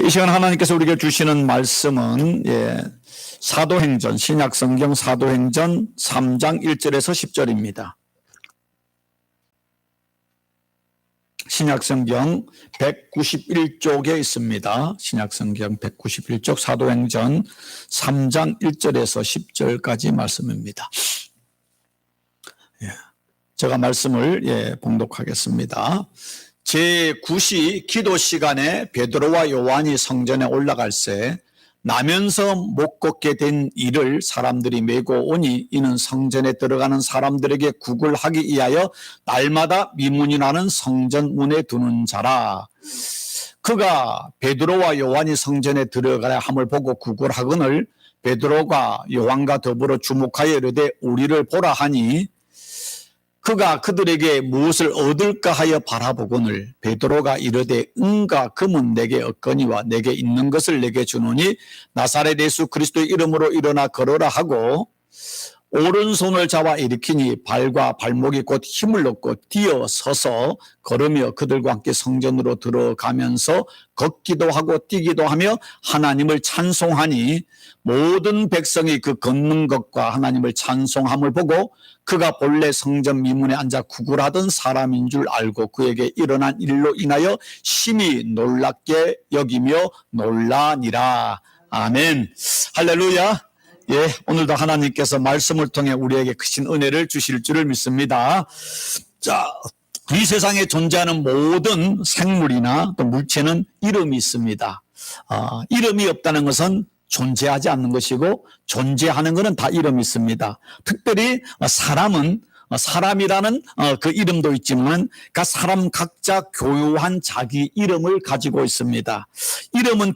이 시간 하나님께서 우리에게 주시는 말씀은 사도행전, 신약성경 사도행전 3장 1절에서 10절입니다. 신약성경 191쪽에 있습니다. 신약성경 191쪽 사도행전 3장 1절에서 10절까지 말씀입니다. 제가 말씀을 봉독하겠습니다. 제9시 기도 시간에 베드로와 요한이 성전에 올라갈 새 나면서 못 걷게 된 이를 사람들이 메고 오니 이는 성전에 들어가는 사람들에게 구걸하기 위하여 날마다 미문이 나는 성전 문에 두는 자라. 그가 베드로와 요한이 성전에 들어가야 함을 보고 구걸하거늘 베드로가 요한과 더불어 주목하여 이르되 우리를 보라 하니 그가 그들에게 무엇을 얻을까 하여 바라보거늘 베드로가 이르되 은과 금은 내게 없거니와 내게 있는 것을 내게 주노니 나사렛 예수 그리스도의 이름으로 일어나 걸어라 하고 오른손을 잡아 일으키니 발과 발목이 곧 힘을 얻고 뛰어 서서 걸으며 그들과 함께 성전으로 들어가면서 걷기도 하고 뛰기도 하며 하나님을 찬송하니 모든 백성이 그 걷는 것과 하나님을 찬송함을 보고 그가 본래 성전 미문에 앉아 구걸하던 사람인 줄 알고 그에게 일어난 일로 인하여 심히 놀랍게 여기며 놀라니라. 아멘. 할렐루야. 오늘도 하나님께서 말씀을 통해 우리에게 크신 은혜를 주실 줄을 믿습니다. 자, 이 세상에 존재하는 모든 생물이나 또 물체는 이름이 있습니다. 이름이 없다는 것은 존재하지 않는 것이고 존재하는 것은 다 이름이 있습니다. 특별히 사람이라는 그 이름도 있지만 그 사람 각자 교묘한 자기 이름을 가지고 있습니다. 이름은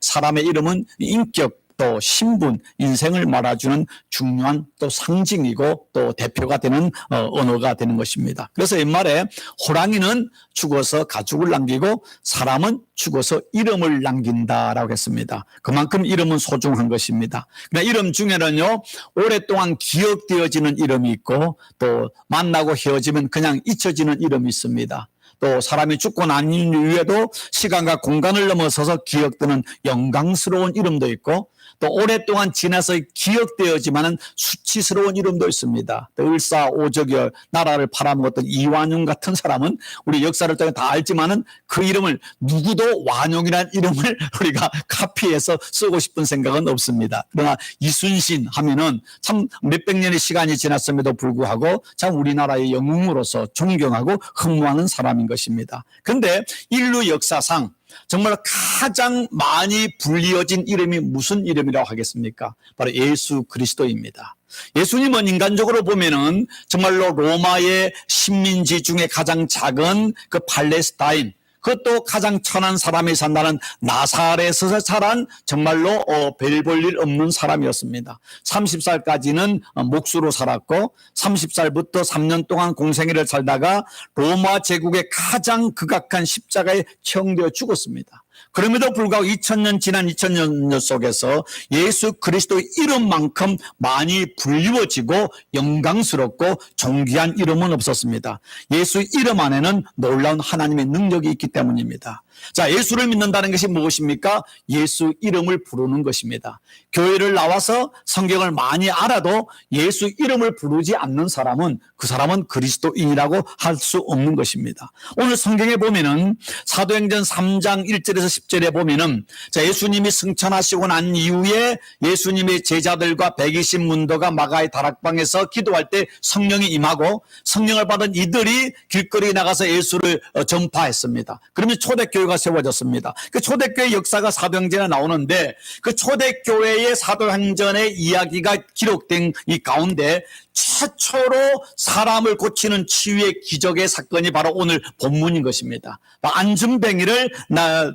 사람의 이름은 인격, 또 신분, 인생을 말아주는 중요한 또 상징이고 또 대표가 되는 언어가 되는 것입니다. 그래서 옛말에 호랑이는 죽어서 가죽을 남기고 사람은 죽어서 이름을 남긴다라고 했습니다. 그만큼 이름은 소중한 것입니다. 그러나 이름 중에는요, 오랫동안 기억되어지는 이름이 있고 또 만나고 헤어지면 그냥 잊혀지는 이름이 있습니다. 또 사람이 죽고 난 이후에도 시간과 공간을 넘어서서 기억되는 영광스러운 이름도 있고 또 오랫동안 지나서 기억되어지만은 수치스러운 이름도 있습니다. 또 을사오적이어 나라를 팔아먹었던 이완용 같은 사람은 우리 역사를 통해 다 알지만은 그 이름을 누구도 완용이라는 이름을 우리가 카피해서 쓰고 싶은 생각은 없습니다. 그러나 이순신 하면은 참 몇백 년의 시간이 지났음에도 불구하고 참 우리나라의 영웅으로서 존경하고 흠모하는 사람인 것입니다. 그런데 인류 역사상 정말 가장 많이 불리어진 이름이 무슨 이름이라고 하겠습니까? 바로 예수 그리스도입니다. 예수님은 인간적으로 보면은 정말로 로마의 식민지 중에 가장 작은 그 팔레스타인, 그것도 가장 천한 사람이 산다는 나사렛에서 자란 정말로 별 볼 일 없는 사람이었습니다. 30살까지는 목수로 살았고 30살부터 3년 동안 공생애를 살다가 로마 제국의 가장 극악한 십자가에 처형되어 죽었습니다. 그럼에도 불구하고 2000년 지난 2000년 속에서 예수 그리스도의 이름만큼 많이 불리워지고 영광스럽고 존귀한 이름은 없었습니다. 예수 이름 안에는 놀라운 하나님의 능력이 있기 때문입니다. 자, 예수를 믿는다는 것이 무엇입니까? 예수 이름을 부르는 것입니다. 교회를 나와서 성경을 많이 알아도 예수 이름을 부르지 않는 사람은 그 사람은 그리스도인이라고 할 수 없는 것입니다. 오늘 성경에 보면은 사도행전 3장 1절에서 10절에 보면은 자, 예수님이 승천하시고 난 이후에 예수님의 제자들과 120문도가 마가의 다락방에서 기도할 때 성령이 임하고 성령을 받은 이들이 길거리에 나가서 예수를 전파했습니다. 그러면 초대교회가 세워졌습니다. 그 초대교회 역사가 사도행전에 나오는데 그 초대교회의 사도행전의 이야기가 기록된 이 가운데 최초로 사람을 고치는 치유의 기적의 사건이 바로 오늘 본문인 것입니다. 안전뱅이를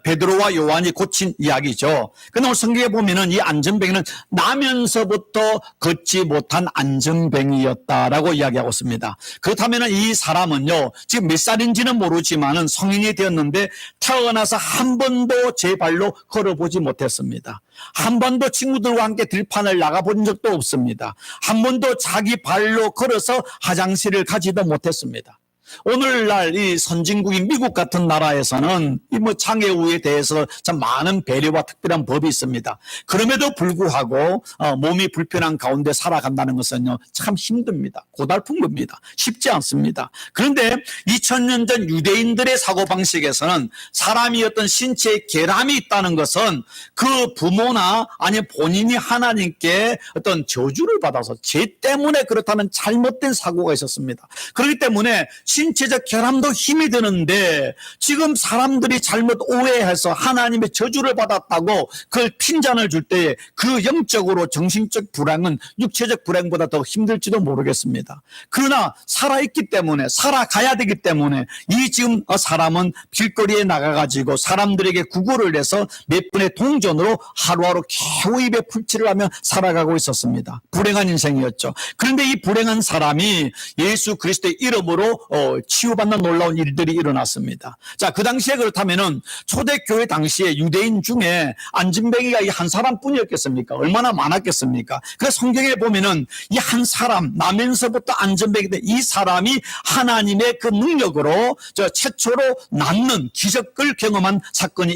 베드로와 요한이 고친 이야기죠. 그런데 오늘 성경에 보면은 이 안전뱅이는 나면서부터 걷지 못한 안전뱅이였다라고 이야기하고 있습니다. 그렇다면 이 사람은요, 지금 몇 살인지는 모르지만은 성인이 되었는데 태어나서 한 번도 제 발로 걸어보지 못했습니다. 한 번도 친구들과 함께 들판을 나가본 적도 없습니다. 한 번도 자기 발로 걸어서 화장실을 가지도 못했습니다. 오늘날 이 선진국인 미국 같은 나라에서는 이 뭐 장애 우에 대해서 참 많은 배려와 특별한 법이 있습니다. 그럼에도 불구하고 몸이 불편한 가운데 살아간다는 것은요 참 힘듭니다. 고달픈 겁니다. 쉽지 않습니다. 그런데 2000년 전 유대인들의 사고방식에서는 사람이 어떤 신체에 결함이 있다는 것은 그 부모나 아니면 본인이 하나님께 어떤 저주를 받아서 죄 때문에 그렇다는 잘못된 사고가 있었습니다. 그렇기 때문에 신체적 결함도 힘이 드는데 지금 사람들이 잘못 오해해서 하나님의 저주를 받았다고 그걸 핀잔을 줄 때 그 영적으로 정신적 불행은 육체적 불행보다 더 힘들지도 모르겠습니다. 그러나 살아있기 때문에 살아가야 되기 때문에 이 지금 사람은 길거리에 나가가지고 사람들에게 구걸을 해서 몇 분의 동전으로 하루하루 겨우 입에 풀칠을 하며 살아가고 있었습니다. 불행한 인생이었죠. 그런데 이 불행한 사람이 예수 그리스도의 이름으로 치유받는 놀라운 일들이 일어났습니다. 자, 그 당시에 그렇다면은 초대교회 당시에 유대인 중에 안진뱅이가 이 한 사람뿐이었겠습니까? 얼마나 많았겠습니까? 그래서 성경에 보면은 이 한 사람 나면서부터 안진뱅이인데 이 사람이 하나님의 그 능력으로 최초로 낫는 기적을 경험한 사건이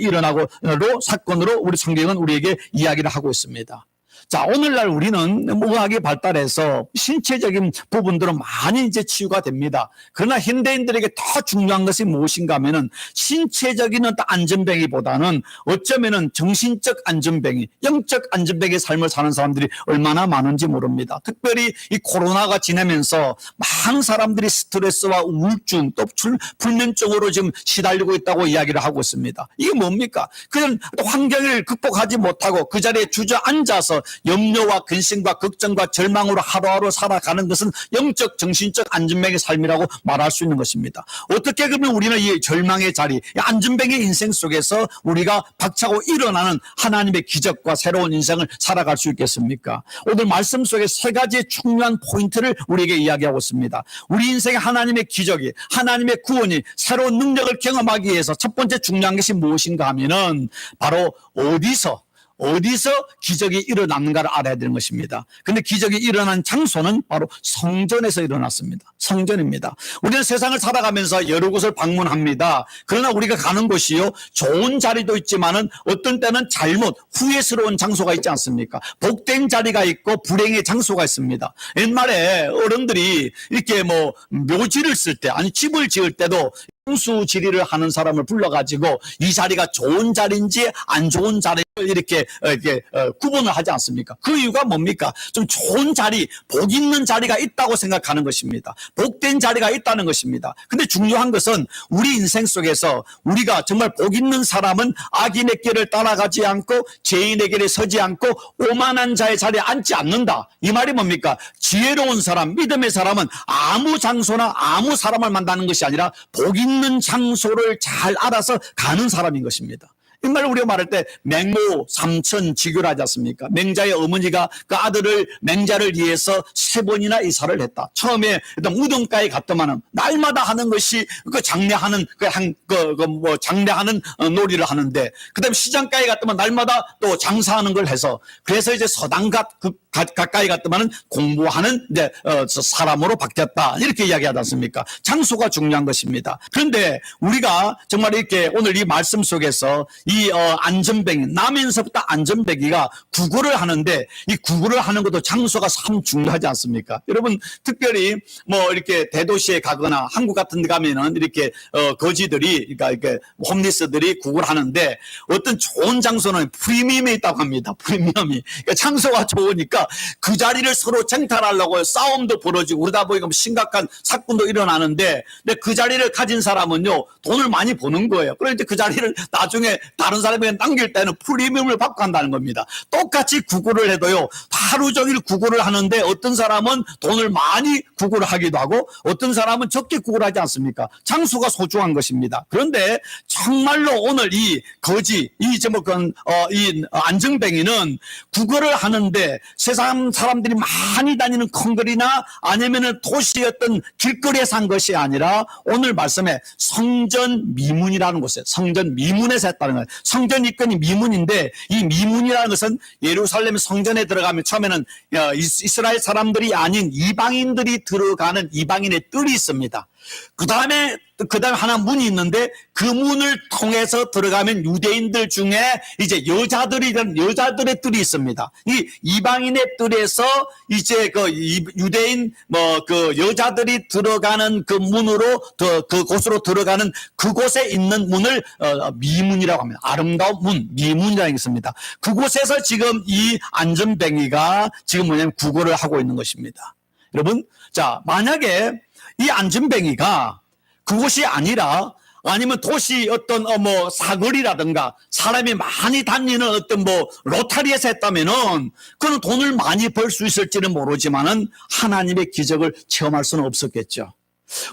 사건으로 우리 성경은 우리에게 이야기를 하고 있습니다. 자, 오늘날 우리는 의학이 발달해서 신체적인 부분들은 많이 이제 치유가 됩니다. 그러나 현대인들에게 더 중요한 것이 무엇인가 하면은 신체적인 안전뱅이보다는 어쩌면은 정신적 안전뱅이, 영적 안전뱅이의 삶을 사는 사람들이 얼마나 많은지 모릅니다. 특별히 이 코로나가 지나면서 많은 사람들이 스트레스와 우울증 또 불면증으로 지금 시달리고 있다고 이야기를 하고 있습니다. 이게 뭡니까? 그냥 환경을 극복하지 못하고 그 자리에 주저앉아서 염려와 근심과 걱정과 절망으로 하루하루 살아가는 것은 영적 정신적 안전뱅이의 삶이라고 말할 수 있는 것입니다. 어떻게 그러면 우리는 이 절망의 자리, 안전뱅이의 인생 속에서 우리가 박차고 일어나는 하나님의 기적과 새로운 인생을 살아갈 수 있겠습니까? 오늘 말씀 속에 세 가지의 중요한 포인트를 우리에게 이야기하고 있습니다. 우리 인생에 하나님의 기적이, 하나님의 구원이, 새로운 능력을 경험하기 위해서 첫 번째 중요한 것이 무엇인가 하면은 바로 어디서 기적이 일어났는가를 알아야 되는 것입니다. 근데 기적이 일어난 장소는 바로 성전에서 일어났습니다. 성전입니다. 우리는 세상을 살아가면서 여러 곳을 방문합니다. 그러나 우리가 가는 곳이요, 좋은 자리도 있지만은 어떤 때는 후회스러운 장소가 있지 않습니까? 복된 자리가 있고 불행의 장소가 있습니다. 옛말에 어른들이 이렇게 묘지를 쓸 때, 아니 집을 지을 때도 풍수지리를 하는 사람을 불러가지고 이 자리가 좋은 자리인지 안 좋은 자리 이렇게 구분을 하지 않습니까? 그 이유가 뭡니까? 좀 좋은 자리, 복 있는 자리가 있다고 생각하는 것입니다. 복된 자리가 있다는 것입니다. 근데 중요한 것은 우리 인생 속에서 우리가 정말 복 있는 사람은 악인의 길을 따라가지 않고 죄인의 길에 서지 않고 오만한 자의 자리에 앉지 않는다. 이 말이 뭡니까? 지혜로운 사람, 믿음의 사람은 아무 장소나 아무 사람을 만나는 것이 아니라 복 있는 장소를 잘 알아서 가는 사람인 것입니다. 이 말을 우리가 말할 때 맹모 삼천 지교를 하지 않습니까? 맹자의 어머니가 그 아들을 맹자를 위해서 3번이나 이사를 했다. 처음에 일단 무덤가에 갔더만은 날마다 하는 것이 그 장례하는 장례하는 놀이를 하는데, 그다음에 시장가에 갔더만 날마다 또 장사하는 걸 해서, 그래서 이제 서당갓 가까이 갔더만은 공부하는 이제 사람으로 바뀌었다. 이렇게 이야기하지 않습니까? 장소가 중요한 것입니다. 그런데 우리가 정말 이렇게 오늘 이 말씀 속에서 이 안전뱅이, 나면서부터 안전뱅이가 구걸을 하는데, 이 구걸을 하는 것도 장소가 참 중요하지 않습니까? 여러분, 특별히 이렇게 대도시에 가거나 한국 같은 데 가면은 이렇게 거지들이, 그러니까 이렇게 홈리스들이 구걸하는데, 어떤 좋은 장소는 프리미엄이 있다고 합니다. 프리미엄이. 그러니까 장소가 좋으니까 그 자리를 서로 쟁탈하려고 싸움도 벌어지고 그러다 보니까 심각한 사건도 일어나는데, 근데 그 자리를 가진 사람은요, 돈을 많이 버는 거예요. 그런데 그 자리를 나중에 다른 사람에게 남길 때는 프리미엄을 받고 한다는 겁니다. 똑같이 구걸을 해도요, 하루 종일 구걸을 하는데 어떤 사람은 돈을 많이 구걸을 하기도 하고 어떤 사람은 적게 구걸하지 않습니까? 장소가 소중한 것입니다. 그런데 정말로 오늘 이 거지, 이 안전뱅이는 구걸을 하는데 세상 사람들이 많이 다니는 콩거리나 아니면은 도시의 어떤 길거리에 산 것이 아니라 오늘 말씀에 성전 미문이라는 곳에, 성전 미문에서 했다는 거예요. 성전 입건이 미문인데, 이 미문이라는 것은 예루살렘 성전에 들어가면 처음에는 이스라엘 사람들이 아닌 이방인들이 들어가는 이방인의 뜰이 있습니다. 그다음에 하나 문이 있는데 그 문을 통해서 들어가면 유대인들 중에 이제 여자들의 뜰이 있습니다. 이 이방인의 뜰에서 이제 그 유대인 그 여자들이 들어가는 그 문으로 그곳으로 들어가는 그곳에 있는 문을 미문이라고 합니다. 아름다운 문, 미문이라고 있습니다. 그곳에서 지금 이 안전뱅이가 지금 뭐냐면 구걸을 하고 있는 것입니다. 여러분, 자, 만약에 이 안전뱅이가 그곳이 아니라 아니면 도시 어떤 사거리라든가 사람이 많이 다니는 어떤 로타리에서 했다면은 그는 돈을 많이 벌 수 있을지는 모르지만은 하나님의 기적을 체험할 수는 없었겠죠.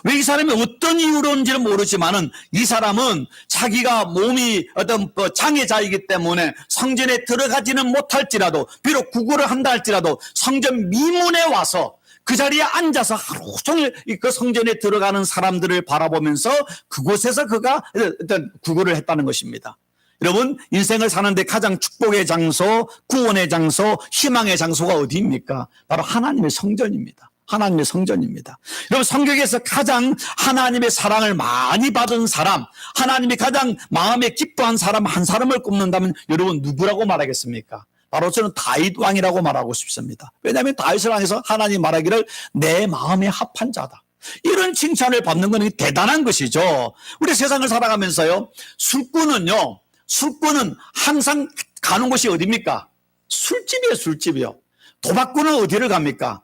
왜 이 사람이 어떤 이유로인지는 모르지만은 이 사람은 자기가 몸이 어떤 장애자이기 때문에 성전에 들어가지는 못할지라도 비록 구걸을 한다 할지라도 성전 미문에 와서 그 자리에 앉아서 하루 종일 그 성전에 들어가는 사람들을 바라보면서 그곳에서 그가 어떤 구걸을 했다는 것입니다. 여러분, 인생을 사는데 가장 축복의 장소, 구원의 장소, 희망의 장소가 어디입니까? 바로 하나님의 성전입니다. 하나님의 성전입니다. 여러분, 성경에서 가장 하나님의 사랑을 많이 받은 사람, 하나님이 가장 마음에 기뻐한 사람 한 사람을 꼽는다면 여러분 누구라고 말하겠습니까? 바로 저는 다윗 왕이라고 말하고 싶습니다. 왜냐하면 다윗을 향해서 하나님 말하기를 내 마음에 합한 자다. 이런 칭찬을 받는 것은 대단한 것이죠. 우리 세상을 살아가면서요, 술꾼은 항상 가는 곳이 어디입니까? 술집이에요, 술집이요. 도박꾼은 어디를 갑니까?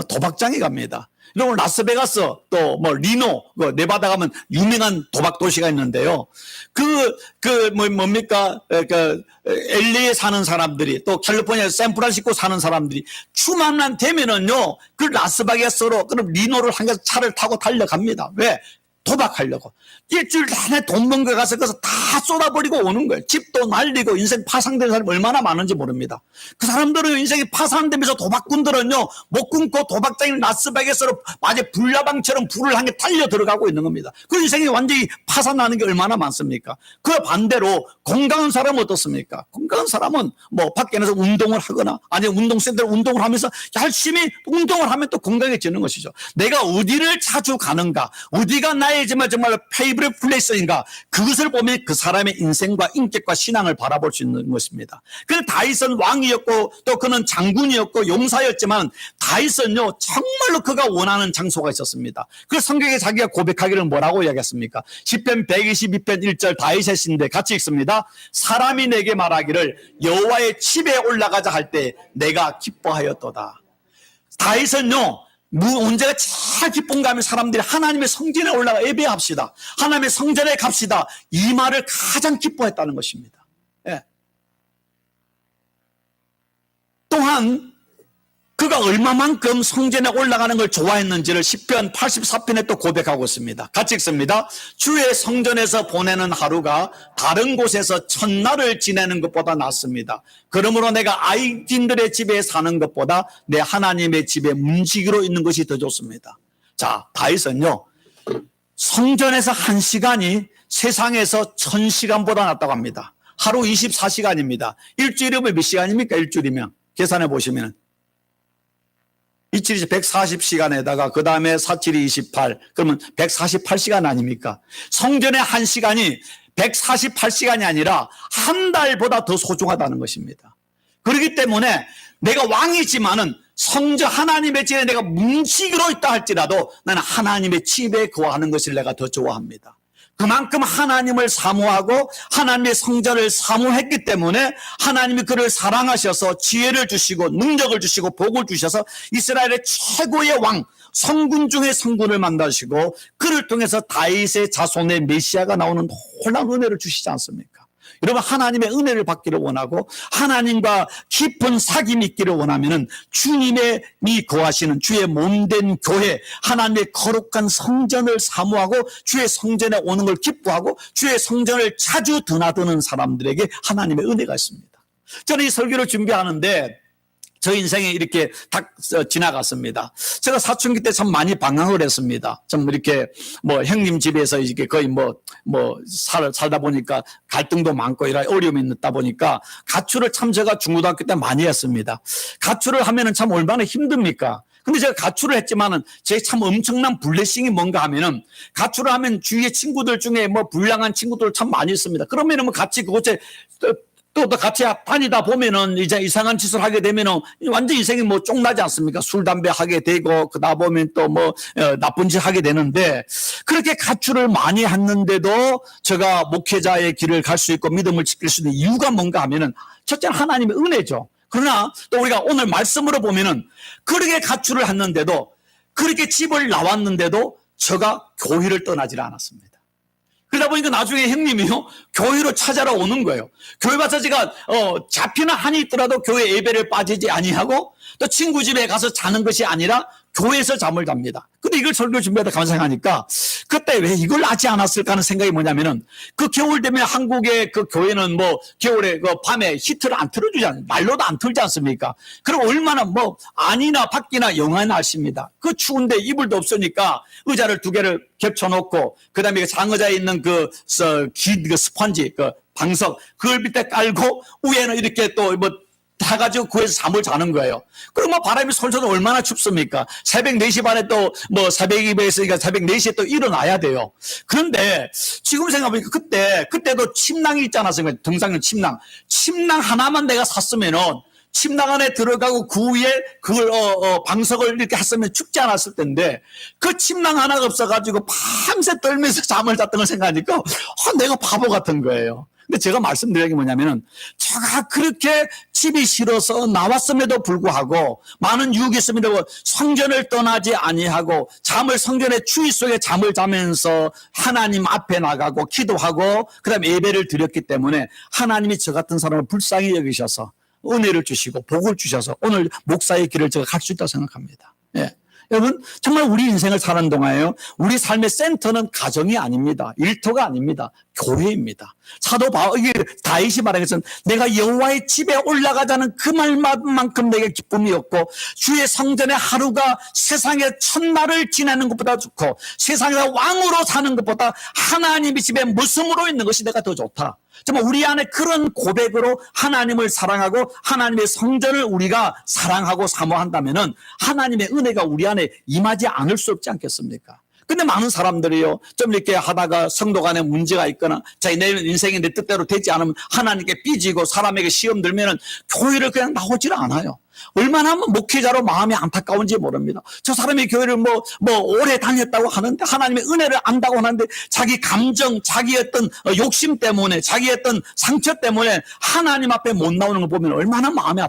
도박장에 갑니다. 여러분, 라스베가스, 또 리노, 네바다 가면 유명한 도박 도시가 있는데요. 뭡니까? LA에 사는 사람들이, 또 캘리포니아 샌프란시스코 사는 사람들이 주말만 되면은요, 그 라스베가스로, 그럼 리노를 향해서 차를 타고 달려갑니다. 왜? 도박하려고. 일주일 내내 돈 번 거 가서 그래서 다 쏟아버리고 오는 거예요. 집도 날리고 인생 파산된 사람이 얼마나 많은지 모릅니다. 그 사람들은 인생이 파산되면서 도박꾼들은요, 못 끊고 도박장인 라스베가스로 마치 불나방처럼 불을 향해 달려 들어가고 있는 겁니다. 그 인생이 완전히 파산나는 게 얼마나 많습니까? 그 반대로 건강한 사람은 어떻습니까? 건강한 사람은 밖에 나가서 운동을 하거나 아니면 운동센터로 운동을 하면서 열심히 운동을 하면 또 건강해지는 것이죠. 내가 어디를 자주 가는가, 어디가 나의 정말 페이브릿 플레이스인가, 그것을 보면 그 사람의 인생과 인격과 신앙을 바라볼 수 있는 것입니다. 그는 다윗은 왕이었고 또 그는 장군이었고 용사였지만 다윗은요, 정말로 그가 원하는 장소가 있었습니다. 그 성경에 자기가 고백하기를 뭐라고 이야기했습니까? 시편 122편 1절 다윗의 시인데 같이 읽습니다. 사람이 내게 말하기를 여호와의 집에 올라가자 할 때 내가 기뻐하였도다. 다윗은요, 언제가 제일 기쁜가 하면 사람들이 하나님의 성전에 올라가 예배합시다, 하나님의 성전에 갑시다, 이 말을 가장 기뻐했다는 것입니다. 예. 또한 그가 얼마만큼 성전에 올라가는 걸 좋아했는지를 시편 84편에 또 고백하고 있습니다. 같이 읽습니다. 주의 성전에서 보내는 하루가 다른 곳에서 첫날을 지내는 것보다 낫습니다. 그러므로 내가 아이딘들의 집에 사는 것보다 내 하나님의 집에 문지기로 있는 것이 더 좋습니다. 자, 다윗은요, 성전에서 1시간이 세상에서 1000시간보다 낫다고 합니다. 하루 24시간입니다. 일주일이면 몇 시간입니까? 일주일이면 계산해 보시면 이틀이 140시간에다가 그 다음에 4, 7이 28, 그러면 148시간 아닙니까? 성전의 1시간이 148시간이 아니라 한 달보다 더 소중하다는 것입니다. 그렇기 때문에 내가 왕이지만은 성전 하나님의 집에 내가 문지기로 있다 할지라도 나는 하나님의 집에 거하는 것을 내가 더 좋아합니다. 그만큼 하나님을 사모하고 하나님의 성전을 사모했기 때문에 하나님이 그를 사랑하셔서 지혜를 주시고 능력을 주시고 복을 주셔서 이스라엘의 최고의 왕, 성군 중에 성군을 만나시고 그를 통해서 다윗의 자손의 메시아가 나오는 놀라운 은혜를 주시지 않습니까? 여러분, 하나님의 은혜를 받기를 원하고 하나님과 깊은 사귐이 있기를 원하면은 주님의 거하시는 주의 몸된 교회, 하나님의 거룩한 성전을 사모하고 주의 성전에 오는 걸 기뻐하고 주의 성전을 자주 드나드는 사람들에게 하나님의 은혜가 있습니다. 저는 이 설교를 준비하는데 저 인생에 이렇게 딱 지나갔습니다. 제가 사춘기 때 참 많이 방황을 했습니다. 좀 이렇게 형님 집에서 이렇게 거의 살다 보니까 갈등도 많고 이런 어려움이 있다 보니까 가출을 참 제가 중고등학교 때 많이 했습니다. 가출을 하면은 참 얼마나 힘듭니까? 근데 제가 가출을 했지만은 제 참 엄청난 블레싱이 뭔가 하면은 가출을 하면 주위에 친구들 중에 뭐 불량한 친구들 참 많이 있습니다. 그러면은 뭐 같이 그곳에 또 같이 다니다 보면은 이제 이상한 짓을 하게 되면은 완전 인생이 뭐 쫑나지 않습니까? 술, 담배 하게 되고, 그러다 보면 또 뭐, 나쁜 짓 하게 되는데, 그렇게 가출을 많이 했는데도 제가 목회자의 길을 갈 수 있고 믿음을 지킬 수 있는 이유가 뭔가 하면은, 첫째는 하나님의 은혜죠. 그러나 또 우리가 오늘 말씀으로 보면은, 그렇게 가출을 했는데도, 그렇게 집을 나왔는데도, 제가 교회를 떠나질 않았습니다. 그러다 보니까 나중에 형님이요, 교회로 찾아러 오는 거예요. 교회 가서 제가, 잡히는 한이 있더라도 교회 예배를 빠지지 아니하고, 또 친구 집에 가서 자는 것이 아니라 교회에서 잠을 잡니다. 근데 이걸 설교 준비하다 감상하니까, 그때 왜 이걸 하지 않았을까 하는 생각이 뭐냐면은, 그 겨울 되면 한국의 그 교회는 뭐, 겨울에 그 밤에 히트를 안 틀어주지 않아요. 난로도 안 틀지 않습니까? 그럼 얼마나 뭐, 안이나 밖이나 영하 날씨입니다. 그 추운데 이불도 없으니까 의자를 2개를 겹쳐놓고, 그 다음에 그 장의자에 있는 그 스펀지, 그 방석, 그걸 밑에 깔고, 위에는 이렇게 또 뭐, 타가지고 구해서 잠을 자는 거예요. 그럼 뭐 바람이 솔솔 얼마나 춥습니까? 새벽 4시 반에 또 뭐 새벽 2배에 있으니까 새벽 4시에 또 일어나야 돼요. 그런데 지금 생각해보니까 그때도 침낭이 있지 않았습니까? 등산용 침낭. 침낭 하나만 내가 샀으면은 침낭 안에 들어가고 그 위에 그걸 방석을 이렇게 했으면 춥지 않았을 텐데 그 침낭 하나가 없어가지고 밤새 떨면서 잠을 잤던 걸 생각하니까 내가 바보 같은 거예요. 근데 제가 말씀드리는 게 뭐냐면은 제가 그렇게 집이 싫어서 나왔음에도 불구하고 많은 유혹이 있음에도 성전을 떠나지 아니하고 잠을 성전의 추위 속에 잠을 자면서 하나님 앞에 나가고 기도하고 그다음에 예배를 드렸기 때문에 하나님이 저 같은 사람을 불쌍히 여기셔서 은혜를 주시고 복을 주셔서 오늘 목사의 길을 제가 갈 수 있다고 생각합니다. 예. 여러분 정말 우리 인생을 사는 동안에요. 우리 삶의 센터는 가정이 아닙니다. 일터가 아닙니다. 교회입니다. 사도 바울이 다윗이 말한 것은 내가 여호와의 집에 올라가자는 그 말만큼 내게 기쁨이었고 주의 성전의 하루가 세상의 첫날을 지내는 것보다 좋고 세상에서 왕으로 사는 것보다 하나님의 집에 머슴으로 있는 것이 내가 더 좋다. 정말 우리 안에 그런 고백으로 하나님을 사랑하고 하나님의 성전을 우리가 사랑하고 사모한다면은 하나님의 은혜가 우리 안에 임하지 않을 수 없지 않겠습니까? 근데 많은 사람들이요, 좀 이렇게 하다가 성도 간에 문제가 있거나, 내 인생이 내 뜻대로 되지 않으면 하나님께 삐지고 사람에게 시험 들면은 교회를 그냥 나오질 않아요. 얼마나 목회자로 마음이 안타까운지 모릅니다. 저 사람이 교회를 오래 다녔다고 하는데, 하나님의 은혜를 안다고 하는데, 자기 감정, 자기 어떤 욕심 때문에, 자기 어떤 상처 때문에 하나님 앞에 못 나오는 걸 보면 얼마나 마음이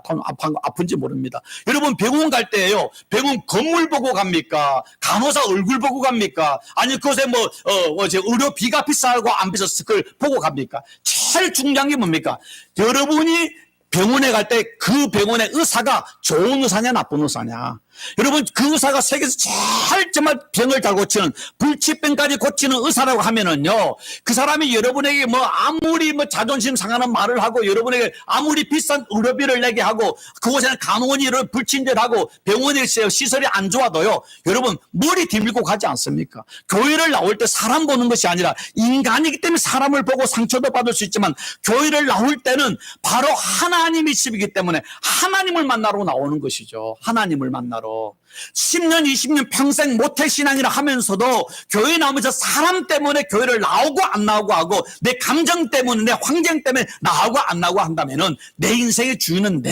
아픈지 모릅니다. 여러분, 병원 갈 때예요. 병원 건물 보고 갑니까? 간호사 얼굴 보고 갑니까? 아니, 그곳에 의료비가 비싸고 안 비싸서 그걸 보고 갑니까? 제일 중요한 게 뭡니까? 여러분이 병원에 갈 때 그 병원의 의사가 좋은 의사냐 나쁜 의사냐. 여러분 그 의사가 세계에서 제일 정말 병을 잘 고치는 불치병까지 고치는 의사라고 하면은요 그 사람이 여러분에게 아무리 자존심 상하는 말을 하고 여러분에게 아무리 비싼 의료비를 내게 하고 그곳에는 간호원이 불친절하고 병원에 시설이 안 좋아도요 여러분 머리 뒤밀고 가지 않습니까? 교회를 나올 때 사람 보는 것이 아니라 인간이기 때문에 사람을 보고 상처도 받을 수 있지만 교회를 나올 때는 바로 하나님의 집이기 때문에 하나님을 만나러 나오는 것이죠. 하나님을 만나러 10년 20년 평생 모태신앙이라 하면서도 교회 나오면서 사람 때문에 교회를 나오고 안 나오고 하고 내 감정 때문에 내 환경 때문에 나오고 안 나오고 한다면은 내 인생의 주인은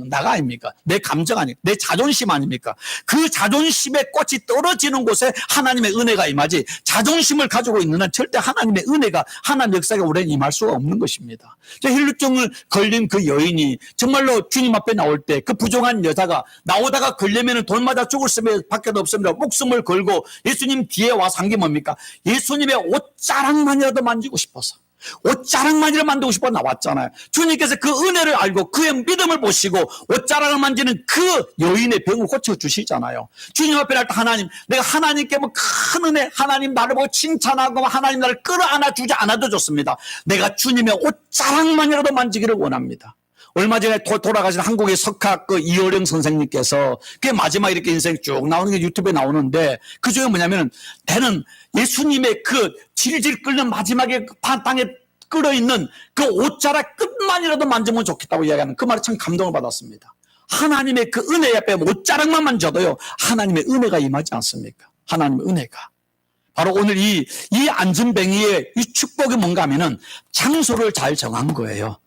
나가 아닙니까? 내 감정 아닙니까? 내 자존심 아닙니까? 그 자존심의 꽃이 떨어지는 곳에 하나님의 은혜가 임하지 자존심을 가지고 있는 한 절대 하나님의 은혜가 하나님의 역사가 우리는 임할 수가 없는 것입니다. 혈루증을 걸린 그 여인이 정말로 주님 앞에 나올 때 그 부정한 여자가 나오다가 걸리면 돈 맞아 죽을 수밖에 없습니다. 목숨을 걸고 예수님 뒤에 와서 한 게 뭡니까? 예수님의 옷자락만이라도 만지고 싶어서 옷자락만이라도 만지고 싶어 나왔잖아요. 주님께서 그 은혜를 알고 그의 믿음을 보시고 옷자락을 만지는 그 여인의 병을 고쳐주시잖아요. 주님 앞에 날 때 하나님 내가 하나님께 큰 은혜 하나님 나를 보고 칭찬하고 하나님 나를 끌어안아 주지 않아도 좋습니다. 내가 주님의 옷자락만이라도 만지기를 원합니다. 얼마 전에 돌아가신 한국의 석학 이어령 선생님께서 그게 마지막 이렇게 인생 쭉 나오는 게 유튜브에 나오는데 그 중에 뭐냐면은 나는 예수님의 그 질질 끓는 마지막에 땅에 끓어있는 그 옷자락 끝만이라도 만지면 좋겠다고 이야기하는 그 말에 참 감동을 받았습니다. 하나님의 그 은혜 앞에 못자락만 져도요, 하나님의 은혜가 임하지 않습니까? 하나님의 은혜가. 바로 오늘 이 안전뱅이의 이 축복이 뭔가 하면은 장소를 잘 정한 거예요.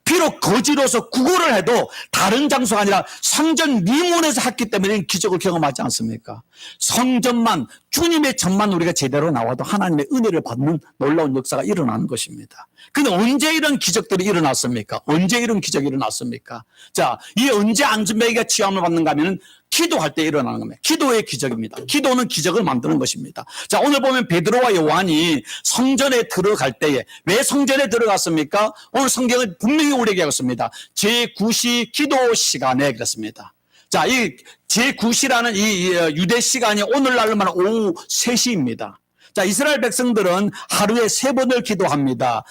비록 거지로서 구걸을 해도 다른 장소가 아니라 성전 미문에서 했기 때문에 기적을 경험하지 않습니까? 성전만, 주님의 전만 우리가 제대로 나와도 하나님의 은혜를 받는 놀라운 역사가 일어나는 것입니다. 근데 언제 이런 기적들이 일어났습니까? 언제 이런 기적이 일어났습니까? 자, 이 언제 안전뱅이가 치유함을 받는가 하면은 기도할 때 일어나는 겁니다. 기도의 기적입니다. 기도는 기적을 만드는 것입니다. 자, 오늘 보면 베드로와 요한이 성전에 들어갈 때에 왜 성전에 들어갔습니까? 오늘 성경은 분명히 우리에게 하였습니다. 제9시 기도 시간에 그랬습니다. 자, 이 제9시라는 이 유대 시간이 오늘날로 말하면 오후 3시입니다. 자, 이스라엘 백성들은 하루에 3번을 기도합니다.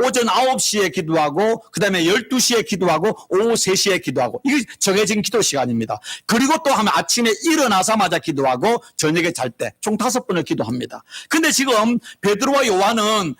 오전 9시에 기도하고, 그 다음에 12시에 기도하고, 오후 3시에 기도하고, 이게 정해진 기도 시간입니다. 그리고 또 하면 아침에 일어나자마자 기도하고, 저녁에 잘 때 총 5번을 기도합니다. 근데 지금 베드로와 요한은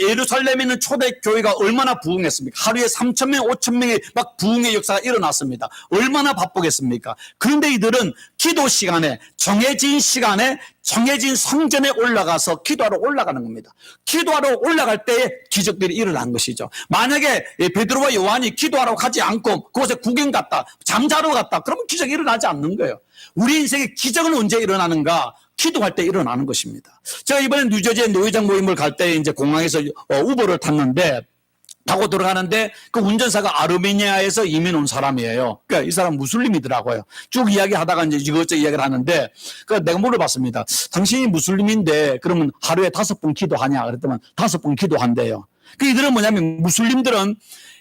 예루살렘에 있는 초대교회가 얼마나 부흥했습니까? 하루에 3,000명, 5,000명의 막 부흥의 역사가 일어났습니다. 얼마나 바쁘겠습니까? 그런데 이들은 기도 시간에, 정해진 시간에 정해진 성전에 올라가서 기도하러 올라가는 겁니다. 기도하러 올라갈 때에 기적들이 일어난 것이죠. 만약에 베드로와 요한이 기도하러 가지 않고 그곳에 구경 갔다, 잠자러 갔다, 그러면 기적이 일어나지 않는 거예요. 우리 인생의 기적은 언제 일어나는가? 기도할 때 일어나는 것입니다. 제가 이번에 뉴저지의 노회장 모임을 갈 때 이제 공항에서 우버를 탔는데, 타고 들어가는데 그 운전사가 아르메니아에서 이민 온 사람이에요. 그러니까 이 사람 무슬림이더라고요. 쭉 이야기하다가 이제 이것저것 이야기를 하는데, 내가 물어봤습니다. 당신이 무슬림인데 그러면 하루에 5번 기도하냐? 그랬더니 5번 기도한대요. 이들은 뭐냐면, 무슬림들은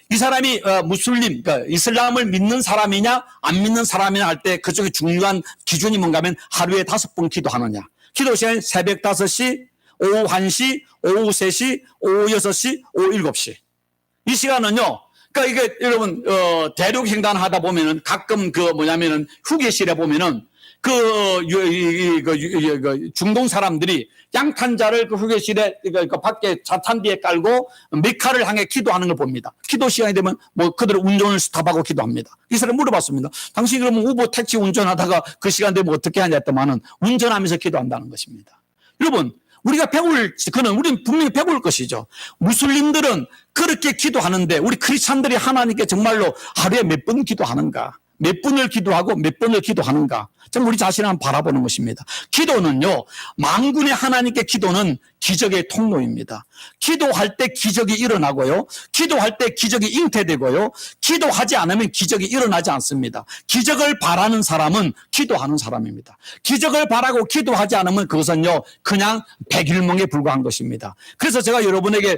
이 사람이 무슬림, 그러니까 이슬람을 믿는 사람이냐 안 믿는 사람이냐 할 때 그쪽에 중요한 기준이 뭔가 하면 하루에 5번 기도하느냐. 기도 시간이 새벽 5시, 오후 1시, 오후 3시, 오후 6시, 오후 7시. 이 시간은요, 그러니까 이게 여러분, 대륙 횡단 하다 보면은 가끔 휴게실에 보면은 중동 사람들이 양탄자를 그 휴게실에 밖에 자탄 뒤에 깔고 메카를 향해 기도하는 걸 봅니다. 기도 시간이 되면 그들은 운전을 스탑하고 기도합니다. 이 사람 물어봤습니다. 당신이 그러면 우버 택시 운전하다가 그 시간 되면 어떻게 하냐 했더만은 운전하면서 기도한다는 것입니다. 여러분, 우리는 분명히 배울 것이죠. 무슬림들은 그렇게 기도하는데 우리 크리스찬들이 하나님께 정말로 하루에 몇 번 기도하는가? 몇 분을 기도하고 몇 번을 기도하는가? 정말 우리 자신을 한번 바라보는 것입니다. 기도는요, 만군의 하나님께 기도는 기적의 통로입니다. 기도할 때 기적이 일어나고요, 기도할 때 기적이 잉태되고요, 기도하지 않으면 기적이 일어나지 않습니다. 기적을 바라는 사람은 기도하는 사람입니다. 기적을 바라고 기도하지 않으면 그것은요, 그냥 백일몽에 불과한 것입니다. 그래서 제가 여러분에게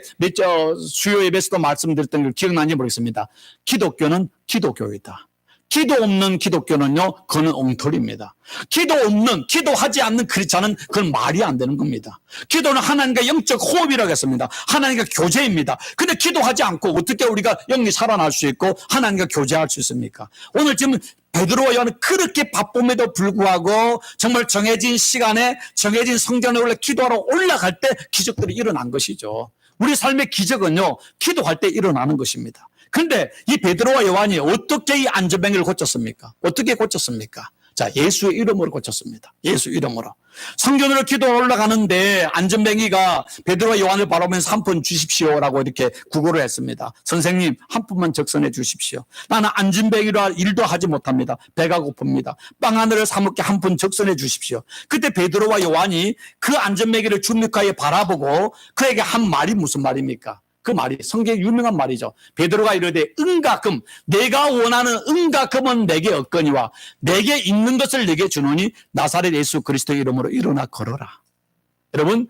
수요 예배에서도 말씀드렸던 걸 기억나는지 모르겠습니다. 기독교는 기도교이다. 기도 없는 기독교는요, 그는 엉터리입니다. 기도하지 않는 크리스찬은 그건 말이 안 되는 겁니다. 기도는 하나님과 영적 호흡이라고 했습니다. 하나님과 교제입니다. 근데 기도하지 않고 어떻게 우리가 영이 살아날 수 있고 하나님과 교제할 수 있습니까? 오늘 지금 베드로와 요한은 그렇게 바쁨에도 불구하고 정말 정해진 시간에 정해진 성전에 기도하러 올라갈 때 기적들이 일어난 것이죠. 우리 삶의 기적은요, 기도할 때 일어나는 것입니다. 근데 이 베드로와 요한이 어떻게 이 안전뱅이를 고쳤습니까? 어떻게 고쳤습니까? 자, 예수의 이름으로 고쳤습니다. 예수 이름으로. 성전으로 기도 올라가는데 안전뱅이가 베드로와 요한을 바라보면서 한 푼 주십시오라고 이렇게 구걸을 했습니다. 선생님, 한 푼만 적선해 주십시오. 나는 안전뱅이라 일도 하지 못합니다. 배가 고픕니다. 빵 하나를 사 먹게 한 푼 적선해 주십시오. 그때 베드로와 요한이 그 안전뱅이를 주목하여 바라보고 그에게 한 말이 무슨 말입니까? 그 말이 성경의 유명한 말이죠. 베드로가 이르되 은과 금, 내가 원하는 은과 금은 내게 없거니와 내게 있는 것을 내게 주노니 나사렛 예수 그리스도의 이름으로 일어나 걸어라. 여러분,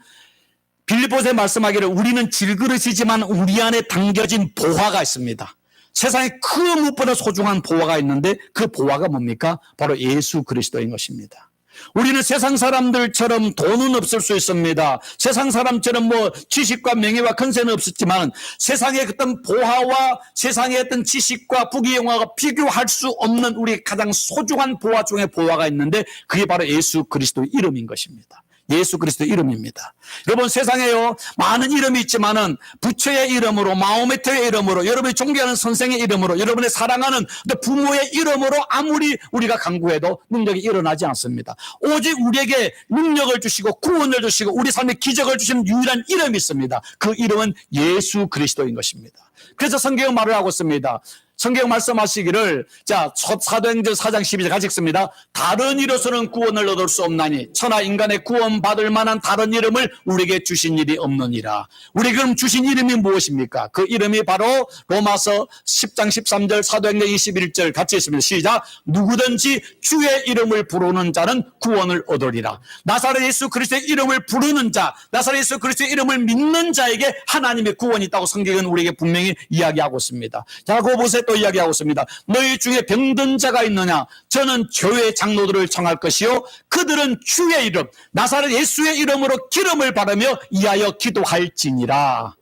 빌립보서에 말씀하기를 우리는 질그릇이지만 우리 안에 담겨진 보화가 있습니다. 세상에 그 무엇보다 소중한 보화가 있는데 그 보화가 뭡니까? 바로 예수 그리스도인 것입니다. 우리는 세상 사람들처럼 돈은 없을 수 있습니다. 세상 사람처럼 지식과 명예와 권세는 없었지만 세상의 어떤 보화와 세상의 어떤 지식과 부귀영화가 비교할 수 없는 우리 가장 소중한 보화 중에 보화가 있는데 그게 바로 예수 그리스도의 이름인 것입니다. 예수 그리스도의 이름입니다. 여러분, 세상에요 많은 이름이 있지만은 부처의 이름으로, 마호메트의 이름으로, 여러분이 존경하는 선생의 이름으로, 여러분의 사랑하는 부모의 이름으로 아무리 우리가 간구해도 능력이 일어나지 않습니다. 오직 우리에게 능력을 주시고 구원을 주시고 우리 삶에 기적을 주시는 유일한 이름이 있습니다. 그 이름은 예수 그리스도인 것입니다. 그래서 성경은 말을 하고 있습니다. 성경 말씀하시기를, 자, 사도행전 4장 12절 같이 읽습니다. 다른 이로서는 구원을 얻을 수 없나니 천하 인간의 구원받을 만한 다른 이름을 우리에게 주신 일이 없느니라. 우리 그럼 주신 이름이 무엇입니까? 그 이름이 바로 로마서 10장 13절, 사도행전 21절 같이 읽습니다. 시작. 누구든지 주의 이름을 부르는 자는 구원을 얻으리라. 나사렛 예수 그리스도의 이름을 부르는 자, 나사렛 예수 그리스도의 이름을 믿는 자에게 하나님의 구원이 있다고 성경은 우리에게 분명히 이야기하고 있습니다. 자, 그거 보세요. 또 이야기하고 있습니다. 너희 중에 병든 자가 있느냐? 저는 교회 장로들을 청할 것이요 그들은 주의 이름 나사렛 예수의 이름으로 기름을 바르며 이하여 기도할지니라.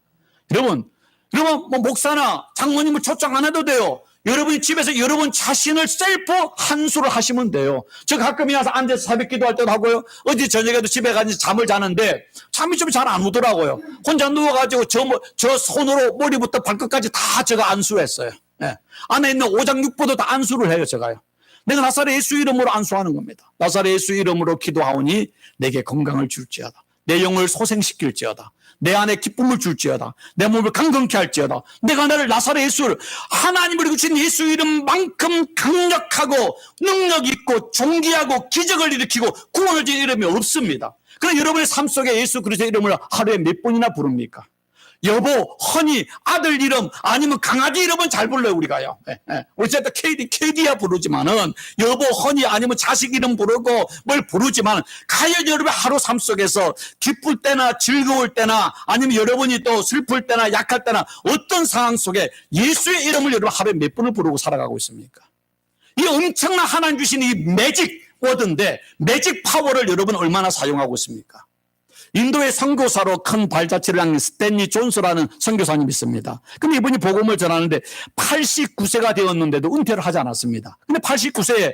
여러분 뭐 목사나 장로님을 초청 안 해도 돼요. 여러분이 집에서 여러분 자신을 셀프 한수를 하시면 돼요. 저 가끔 와서 앉아서 새벽 기도할 때도 하고요. 어제 저녁에도 집에 가서 잠을 자는데 잠이 좀 잘 안 오더라고요. 혼자 누워가지고 저 손으로 머리부터 발끝까지 다 제가 안수했어요. 예. 안에 있는 오장육부도 다 안수를 해요, 제가요. 내가 나사렛 예수 이름으로 안수하는 겁니다. 나사렛 예수 이름으로 기도하오니 내게 건강을 줄지어다. 내 영을 소생시킬지어다. 내 안에 기쁨을 줄지어다. 내 몸을 강건케 할지어다. 내가 나를 나사렛 예수를 하나님으로 주신 예수 이름만큼 강력하고 능력 있고 존귀하고 기적을 일으키고 구원을 주는 이름이 없습니다. 그럼 여러분의 삶 속에 예수 그리스도의 이름을 하루에 몇 번이나 부릅니까? 여보, 허니, 아들 이름, 아니면 강아지 이름은 잘 불러요, 우리가요. 우리 집에 KD야 부르지만은, 여보, 허니, 아니면 자식 이름 부르고, 뭘 부르지만, 과연 여러분 하루 삶 속에서 기쁠 때나 즐거울 때나, 아니면 여러분이 또 슬플 때나 약할 때나, 어떤 상황 속에 예수의 이름을 여러분 하루에 몇 번을 부르고 살아가고 있습니까? 이 엄청난 하나님 주신 이 매직 워드인데, 매직 파워를 여러분 얼마나 사용하고 있습니까? 인도의 선교사로 큰 발자취를 한 스탠리 존스라는 선교사님이 있습니다. 근데 이분이 복음을 전하는데 89세가 되었는데도 은퇴를 하지 않았습니다. 근데 89세에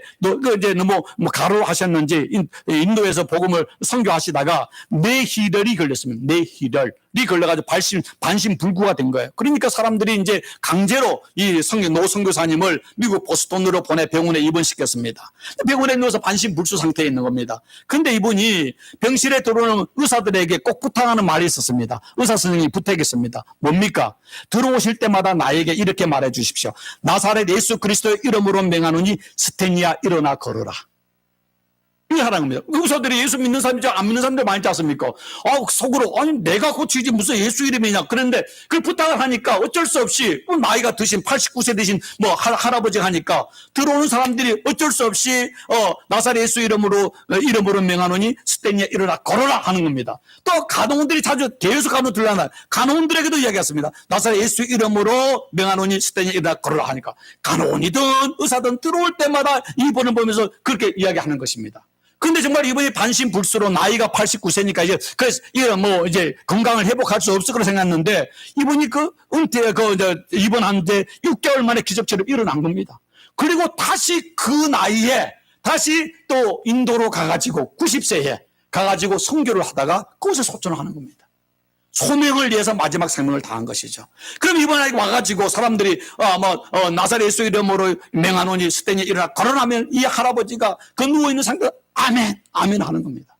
이제 너무 가로하셨는지 인도에서 복음을 선교하시다가 뇌희열이 걸렸습니다. 뇌희열이 걸려가지고 반신불구가 된 거예요. 그러니까 사람들이 이제 강제로 이 노 선교사님을 미국 보스턴으로 보내 병원에 입원시켰습니다. 병원에 누워서 반신불수 상태에 있는 겁니다. 근데 이분이 병실에 들어오는 의사들에게 꼭 부탁하는 말이 있었습니다. 의사 선생님이 부탁했습니다. 뭡니까? 들어오실 때마다 나에게 이렇게 말해 주십시오. 나사렛 예수 그리스도의 이름으로 맹하노니 스테니야 일어나 걸어라. 이게 하라는 겁니다. 의사들이 예수 믿는 사람이지 안 믿는 사람들 많지 않습니까? 속으로 아니 내가 고치지 무슨 예수 이름이냐. 그런데 그걸 부탁을 하니까 어쩔 수 없이 나이가 드신 89세 되신 할아버지가 하니까 들어오는 사람들이 어쩔 수 없이 나사렛 예수 이름으로 명하노니 스테니야 일어나 걸어라 하는 겁니다. 또 간호원들이 자주 개요소 간호 들라나 간호원들에게도 이야기했습니다. 나사렛 예수 이름으로 명하노니 스테니야 일어나 걸어라 하니까 간호원이든 의사든 들어올 때마다 이번을 보면서 그렇게 이야기하는 것입니다. 근데 정말 이분이 반신불수로 나이가 89세니까 이제 건강을 회복할 수 없을 거라 생각했는데 이분이 입원한 데 6개월 만에 기적처럼 일어난 겁니다. 그리고 다시 그 나이에 다시 또 인도로 가가지고 90세에 가가지고 선교를 하다가 그곳에 소천을 하는 겁니다. 소명을 위해서 마지막 생명을 다한 것이죠. 그럼 이번에 와가지고 사람들이 나사렛 예수 이름으로 맹하노니 스테니야 일어나 걸어나면 이 할아버지가 그 누워있는 상태 아멘 하는 겁니다.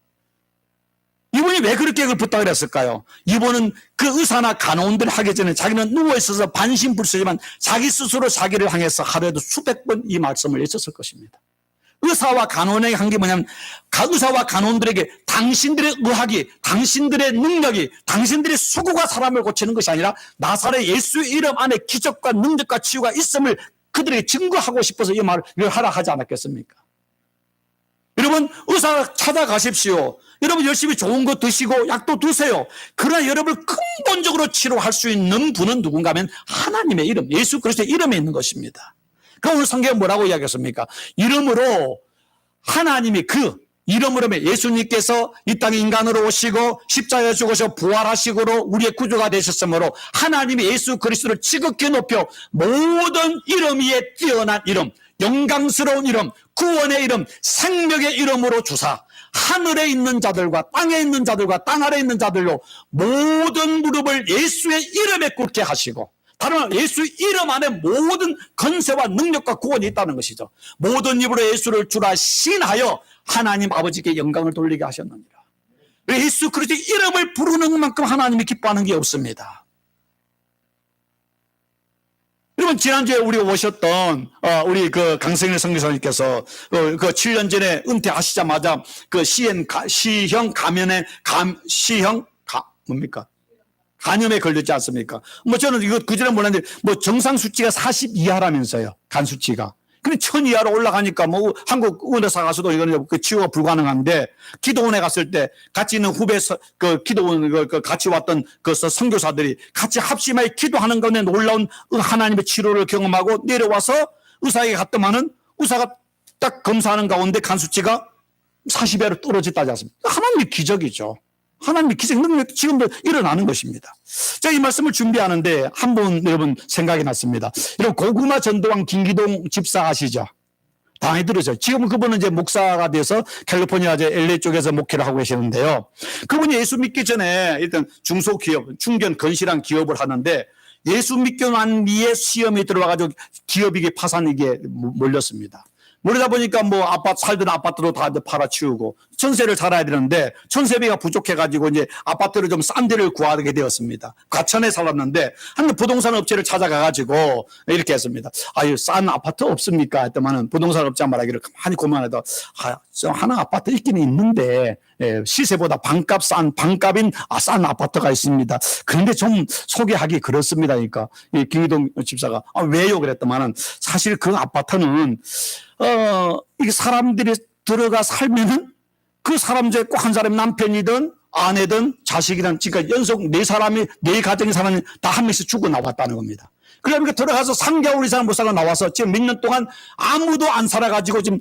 이분이 왜 그렇게 그걸 부탁을 했을까요? 이분은 그 의사나 간호원들이 하기 전에 자기는 누워있어서 반신불수지만 자기 스스로 자기를 향해서 하루에도 수백 번 이 말씀을 외쳤을 것입니다. 의사와 간호원에게 한 게 뭐냐면 의사와 간호원들에게 당신들의 의학이 당신들의 능력이 당신들의 수고가 사람을 고치는 것이 아니라 나사렛 예수의 이름 안에 기적과 능력과 치유가 있음을 그들에게 증거하고 싶어서 이 말을 하라 하지 않았겠습니까? 여러분 의사 찾아가십시오. 여러분 열심히 좋은 거 드시고 약도 드세요. 그러나 여러분을 근본적으로 치료할 수 있는 분은 누군가 하면 하나님의 이름 예수 그리스도의 이름에 있는 것입니다. 그럼 오늘 성경은 뭐라고 이야기했습니까? 이름으로 하나님이 이름으로 예수님께서 이 땅에 인간으로 오시고 십자가에 죽으셔 부활하시고 우리의 구주가 되셨으므로 하나님이 예수 그리스도를 지극히 높여 모든 이름 위에 뛰어난 이름, 영광스러운 이름, 구원의 이름, 생명의 이름으로 주사 하늘에 있는 자들과 땅에 있는 자들과 땅 아래에 있는 자들로 모든 무릎을 예수의 이름에 꿇게 하시고, 다른 말 예수 이름 안에 모든 건세와 능력과 구원이 있다는 것이죠. 모든 입으로 예수를 주라 신하여 하나님 아버지께 영광을 돌리게 하셨느니라. 예수 그리스도의 이름을 부르는 만큼 하나님이 기뻐하는 게 없습니다. 여러분, 지난주에 우리 오셨던 우리 그 강승일 선교사님께서 그 7년 전에 은퇴하시자마자 그 시형 감염에 뭡니까? 간염에 걸렸지 않습니까? 뭐 저는 이거 그전에 몰랐는데 뭐 정상 수치가 40 이하라면서요. 간 수치가. 근데 1000 이하로 올라가니까 뭐 한국 의사 가서도 이거는 그 치유가 불가능한데, 기도원에 갔을 때 같이 있는 후배 그 기도원 그 같이 왔던 그 선교사들이 같이 합심하여 기도하는 가운데 놀라운 하나님의 치료를 경험하고 내려와서 의사에게 갔더만은 의사가 딱 검사하는 가운데 간 수치가 40 이하로 떨어졌다지 않습니까? 하나님의 기적이죠. 하나님의 기적 능력이 지금도 일어나는 것입니다. 제가 이 말씀을 준비하는데 한 분 여러분 생각이 났습니다. 여러분, 고구마 전도왕 김기동 집사 아시죠? 다 많이 들으죠. 지금 그분은 이제 목사가 돼서 캘리포니아 LA 쪽에서 목회를 하고 계시는데요. 그분이 예수 믿기 전에 일단 중소기업, 중견 건실한 기업을 하는데, 예수 믿고 난 뒤에 시험이 들어와가지고 기업이 파산이게 몰렸습니다. 모르다 보니까 뭐 살던 아파트로 다 팔아치우고 전세를 살아야 되는데 전세비가 부족해가지고 이제 아파트를 좀 싼 데를 구하게 되었습니다. 과천에 살았는데 한 부동산 업체를 찾아가가지고 이렇게 했습니다. 아유, 싼 아파트 없습니까? 했더만은 부동산 업자 말하기를 가만히 고민하다 하나 아파트 있기는 있는데 시세보다 반값인 싼 아파트가 있습니다. 그런데 좀 소개하기 그렇습니다. 그러니까 김기동 집사가 왜요? 그랬더만은 사실 그 아파트는 이게 사람들이 들어가 살면은 그 사람 중에 꼭 한 사람이 남편이든 아내든 자식이든, 그러니까 연속 4사람이, 4가정이 사람이 다 한 명씩 죽고 나왔다는 겁니다. 그러니까 들어가서 3개월 이상 못 살아 나와서 지금 몇 년 동안 아무도 안 살아가지고 지금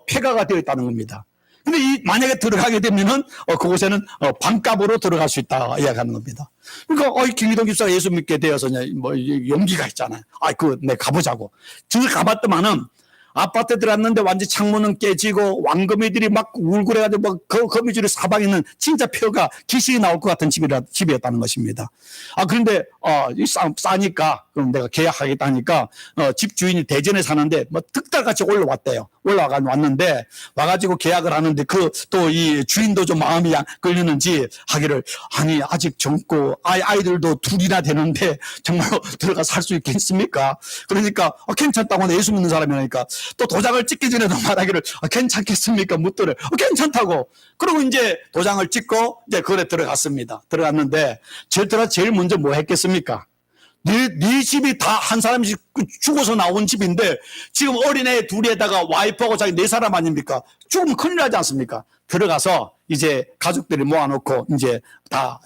폐가가 되어 있다는 겁니다. 근데 만약에 들어가게 되면은 그곳에는 반값으로 들어갈 수 있다 이야기하는 겁니다. 그러니까 김기동 집사가 예수 믿게 되어서 뭐 용기가 있잖아요. 내 가보자고. 저기 가봤더만은 아파트에 들어갔는데 완전 창문은 깨지고 왕거미들이 막 울고 그래가지고 막 그 거미줄이 사방에 있는 진짜 뼈가 귀신이 나올 것 같은 집이었다는 것입니다. 그런데 싸니까 그럼 내가 계약하겠다 하니까 집 주인이 대전에 사는데 뭐 득달같이 올라왔대요. 왔는데 와가지고 계약을 하는데 또 이 주인도 좀 마음이 끌리는지 하기를, 아니 아직 젊고 아이들도 둘이나 되는데 정말로 들어가 살 수 있겠습니까? 그러니까 괜찮다고 예수 믿는 사람이니까 또 도장을 찍기 전에도 말하기를 괜찮겠습니까? 묻더래. 괜찮다고. 그리고 이제 도장을 찍고 이제 거래 들어갔습니다. 들어갔는데 제일 먼저 뭐 했겠습니까? 네 집이 다 한 사람씩 죽어서 나온 집인데 지금 어린애 둘에다가 와이프하고 자기 4사람 아닙니까? 죽으면 큰일 나지 않습니까? 들어가서 이제 가족들이 모아놓고 이제 다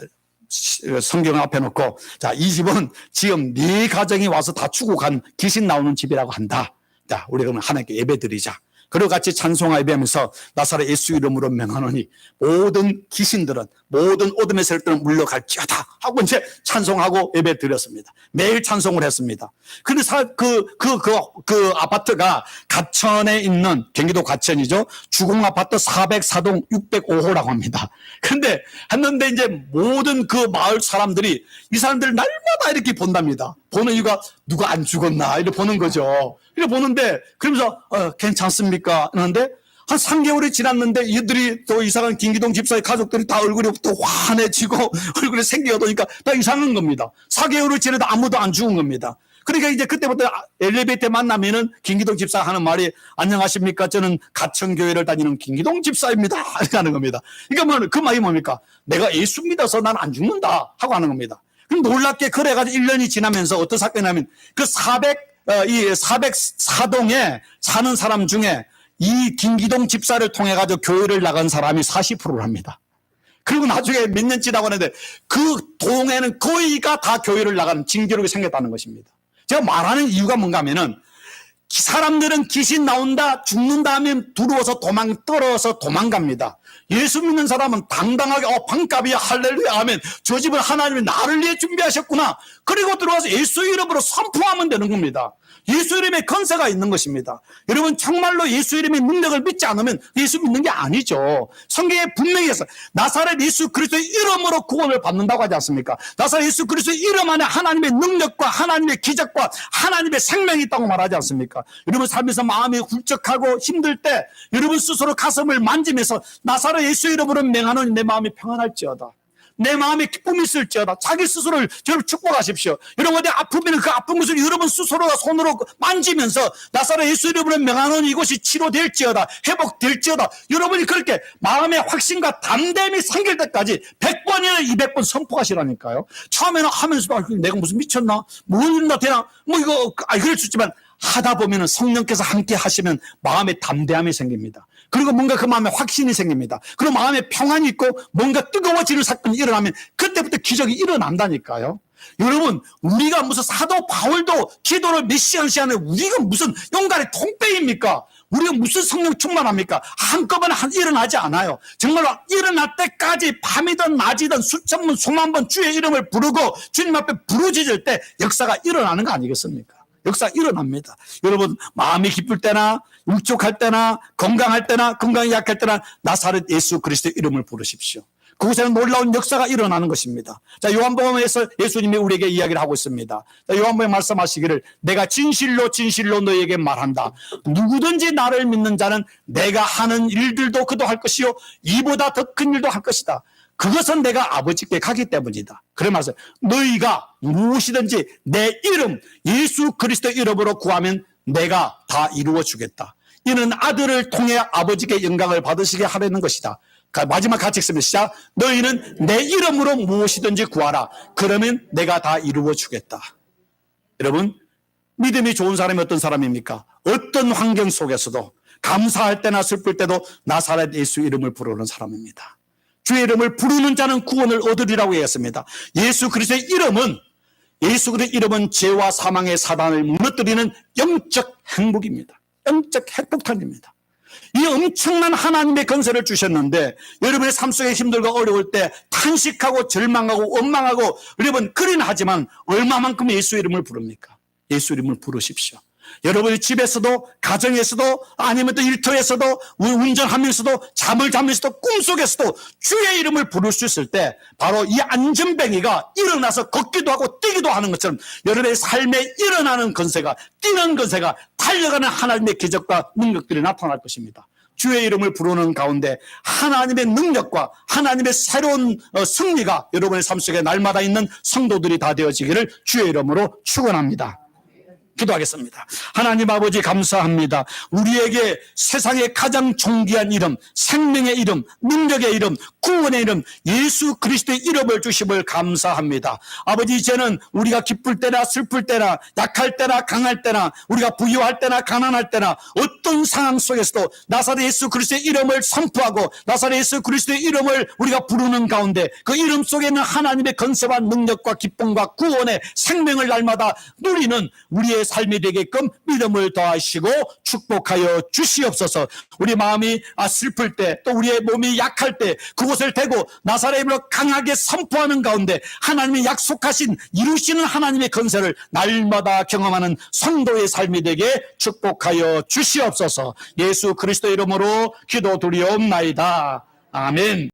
성경 앞에 놓고, 자, 이 집은 지금 네 가정이 와서 다 죽고 간 귀신 나오는 집이라고 한다. 자, 우리 그러면 하나님께 예배 드리자. 그리고 같이 찬송하 예배하면서 나사렛 예수 이름으로 명하노니 모든 귀신들은, 모든 어둠의 세력들은 물러갈지어다 하고 이제 찬송하고 예배 드렸습니다. 매일 찬송을 했습니다. 근데 그 아파트가 가천에 있는, 경기도 가천이죠. 주공 아파트 404동 605호라고 합니다. 근데 했는데 이제 모든 그 마을 사람들이 이 사람들 날마다 이렇게 본답니다. 보는 이유가 누가 안 죽었나 이렇게 보는 거죠. 이렇게 보는데 그러면서 괜찮습니까? 하는데 한 3개월이 지났는데 이들이 또 이상한 김기동 집사의 가족들이 다 얼굴이 또 환해지고 얼굴이 생기가 도니까 다 이상한 겁니다. 4개월을 지나도 아무도 안 죽은 겁니다. 그러니까 이제 그때부터 엘리베이터 만나면은 김기동 집사가 하는 말이, 안녕하십니까? 저는 가천교회를 다니는 김기동 집사입니다. 이렇게 하는 겁니다. 그러니까 그 말이 뭡니까? 내가 예수 믿어서 난 안 죽는다 하고 하는 겁니다. 그럼 놀랍게 그래가지고 1년이 지나면서 어떤 사건이 나면 그 404동에 사는 사람 중에 이 김기동 집사를 통해 가지고 교회를 나간 사람이 40%를 합니다. 그리고 나중에 몇 년 지나고 하는데 그 동에는 거의가 다 교회를 나가는 징계력이 생겼다는 것입니다. 제가 말하는 이유가 뭔가 하면은 사람들은 귀신 나온다, 죽는다 하면 두려워서 떨어서 도망갑니다. 예수 믿는 사람은 당당하게 반갑이야, 할렐루야 하면 저 집은 하나님이 나를 위해 준비하셨구나. 그리고 들어와서 예수 이름으로 선포하면 되는 겁니다. 예수 이름에 건세가 있는 것입니다. 여러분, 정말로 예수 이름의 능력을 믿지 않으면 예수 믿는 게 아니죠. 성경에 분명히 해서 나사렛 예수 그리스도의 이름으로 구원을 받는다고 하지 않습니까? 나사렛 예수 그리스도의 이름 안에 하나님의 능력과 하나님의 기적과 하나님의 생명이 있다고 말하지 않습니까? 여러분 삶에서 마음이 훌쩍하고 힘들 때 여러분 스스로 가슴을 만지면서 나사렛 예수 이름으로 맹하노니 내 마음이 평안할지어다, 내 마음에 기쁨이 있을지어다, 자기 스스로를 여러분 축복하십시오. 여러분 어디 아프면 그 아픈 것을 여러분 스스로가 손으로 만지면서 나사렛 예수 이름으로 명하노니 이곳이 치료될지어다, 회복될지어다, 여러분이 그렇게 마음의 확신과 담대함이 생길 때까지 100번이나 200번 선포하시라니까요. 처음에는 하면서도 내가 무슨 미쳤나, 뭐 이런다 되나, 뭐 이거 그럴 수 있지만 하다 보면은 성령께서 함께 하시면 마음에 담대함이 생깁니다. 그리고 뭔가 그 마음에 확신이 생깁니다. 그리고 마음에 평안이 있고 뭔가 뜨거워지는 사건이 일어나면 그때부터 기적이 일어난다니까요. 여러분, 우리가 무슨 사도 바울도 기도를 몇 시간씩 하는 우리가 무슨 용가리 통빼입니까? 우리가 무슨 성령 충만합니까? 한꺼번에 일어나지 않아요. 정말로 일어날 때까지 밤이든 낮이든 수천 번 수만 번 주의 이름을 부르고 주님 앞에 부르짖을 때 역사가 일어나는 거 아니겠습니까? 역사 일어납니다. 여러분, 마음이 기쁠 때나 울적할 때나 건강할 때나 건강이 약할 때나 나사렛 예수 그리스도의 이름을 부르십시오. 그곳에는 놀라운 역사가 일어나는 것입니다. 자, 요한복음에서 예수님이 우리에게 이야기를 하고 있습니다. 자, 요한복음에 말씀하시기를 내가 진실로 진실로 너에게 말한다. 누구든지 나를 믿는 자는 내가 하는 일들도 그도 할 것이요 이보다 더 큰 일도 할 것이다. 그것은 내가 아버지께 가기 때문이다. 그래 말해서 너희가 무엇이든지 내 이름 예수 그리스도의 이름으로 구하면 내가 다 이루어 주겠다. 이는 아들을 통해 아버지께 영광을 받으시게 하려는 것이다. 마지막 같이 읽습니다. 시작. 너희는 내 이름으로 무엇이든지 구하라. 그러면 내가 다 이루어 주겠다. 여러분, 믿음이 좋은 사람이 어떤 사람입니까? 어떤 환경 속에서도 감사할 때나 슬플 때도 나사렛 예수 이름을 부르는 사람입니다. 주의 이름을 부르는 자는 구원을 얻으리라고 했습니다. 예수 그리스도의 이름은 죄와 사망의 사단을 무너뜨리는 영적 행복입니다. 영적 핵폭탄입니다. 이 엄청난 하나님의 건설을 주셨는데 여러분의 삶 속에 힘들고 어려울 때 탄식하고 절망하고 원망하고 여러분 그리는 하지만 얼마만큼 예수 이름을 부릅니까? 예수 이름을 부르십시오. 여러분의 집에서도 가정에서도 아니면 또 일터에서도 운전하면서도 잠을 자면서도 꿈속에서도 주의 이름을 부를 수 있을 때 바로 이 안전뱅이가 일어나서 걷기도 하고 뛰기도 하는 것처럼 여러분의 삶에 일어나는 건세가 뛰는 건세가 달려가는 하나님의 기적과 능력들이 나타날 것입니다. 주의 이름을 부르는 가운데 하나님의 능력과 하나님의 새로운 승리가 여러분의 삶 속에 날마다 있는 성도들이 다 되어지기를 주의 이름으로 축원합니다. 기도하겠습니다. 하나님 아버지 감사합니다. 우리에게 세상의 가장 존귀한 이름, 생명의 이름, 능력의 이름, 구원의 이름 예수 그리스도의 이름을 주심을 감사합니다. 아버지 이제는 우리가 기쁠 때나 슬플 때나 약할 때나 강할 때나 우리가 부유할 때나 가난할 때나 어떤 상황 속에서도 나사렛 예수 그리스도의 이름을 선포하고 나사렛 예수 그리스도의 이름을 우리가 부르는 가운데 그 이름 속에는 하나님의 건세와 능력과 기쁨과 구원의 생명을 날마다 누리는 우리의 삶이 되게끔 믿음을 더하시고 축복하여 주시옵소서. 우리 마음이 슬플 때 또 우리의 몸이 약할 때 그곳을 대고 나사렛 이름으로 강하게 선포하는 가운데 하나님이 약속하신 이루시는 하나님의 건설을 날마다 경험하는 성도의 삶이 되게 축복하여 주시옵소서. 예수 그리스도 이름으로 기도드리옵나이다. 아멘.